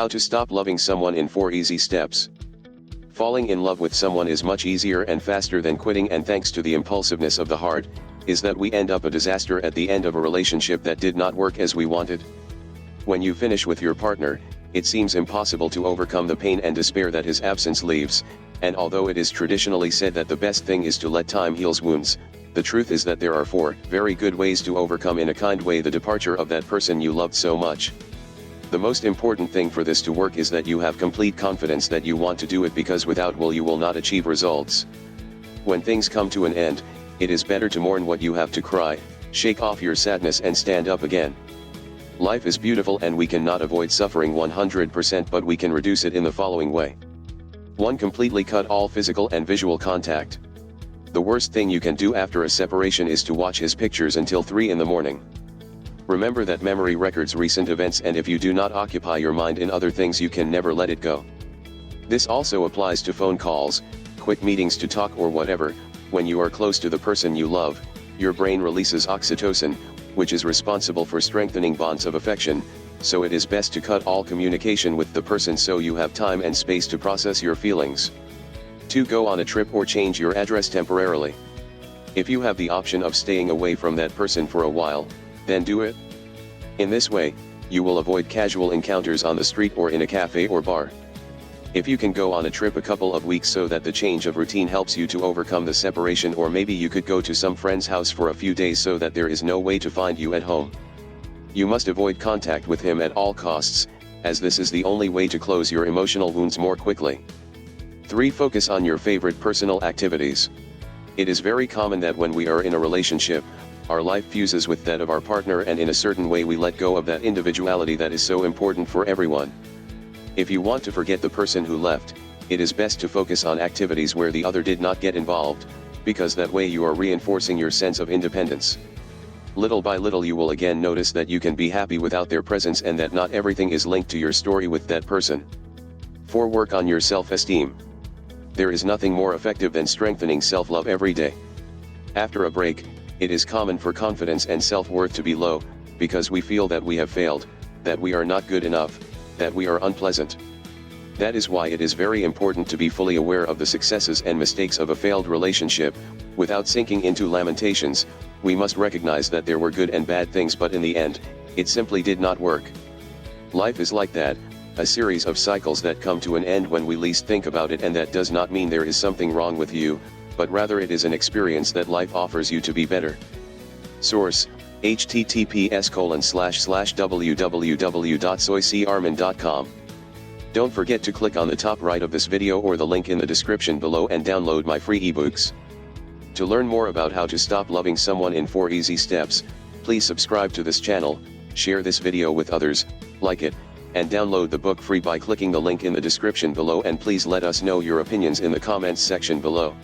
How to stop loving someone in 4 easy steps. Falling in love with someone is much easier and faster than quitting, and thanks to the impulsiveness of the heart, is that we end up a disaster at the end of a relationship that did not work as we wanted. When you finish with your partner, it seems impossible to overcome the pain and despair that his absence leaves, and although it is traditionally said that the best thing is to let time heal wounds, the truth is that there are 4 very good ways to overcome in a kind way the departure of that person you loved so much. The most important thing for this to work is that you have complete confidence that you want to do it, because without will you will not achieve results. When things come to an end, it is better to mourn what you have to cry, shake off your sadness and stand up again. Life is beautiful and we cannot avoid suffering 100%, but we can reduce it in the following way. 1. Completely cut all physical and visual contact. The worst thing you can do after a separation is to watch his pictures until 3 in the morning. Remember that memory records recent events, and if you do not occupy your mind in other things, you can never let it go. This also applies to phone calls, quick meetings to talk or whatever. When you are close to the person you love, your brain releases oxytocin, which is responsible for strengthening bonds of affection, so it is best to cut all communication with the person so you have time and space to process your feelings. 2. Go on a trip or change your address temporarily. If you have the option of staying away from that person for a while, then do it. In this way, you will avoid casual encounters on the street or in a cafe or bar. If you can go on a trip a couple of weeks so that the change of routine helps you to overcome the separation, or maybe you could go to some friend's house for a few days so that there is no way to find you at home. You must avoid contact with him at all costs, as this is the only way to close your emotional wounds more quickly. 3. Focus on your favorite personal activities. It is very common that when we are in a relationship, our life fuses with that of our partner, and in a certain way we let go of that individuality that is so important for everyone. If you want to forget the person who left, it is best to focus on activities where the other did not get involved, because that way you are reinforcing your sense of independence. Little by little you will again notice that you can be happy without their presence, and that not everything is linked to your story with that person. 4. Work on your self-esteem. There is nothing more effective than strengthening self-love every day. After a break, it is common for confidence and self-worth to be low, because we feel that we have failed, that we are not good enough, that we are unpleasant. That is why it is very important to be fully aware of the successes and mistakes of a failed relationship. Without sinking into lamentations, we must recognize that there were good and bad things, but in the end, it simply did not work. Life is like that, a series of cycles that come to an end when we least think about it, and that does not mean there is something wrong with you, but rather it is an experience that life offers you to be better. Source: https://www.soycarmen.com. Don't forget to click on the top right of this video or the link in the description below and download my free ebooks. To learn more about how to stop loving someone in 4 easy steps, please subscribe to this channel, share this video with others, like it, and download the book free by clicking the link in the description below, and please let us know your opinions in the comments section below.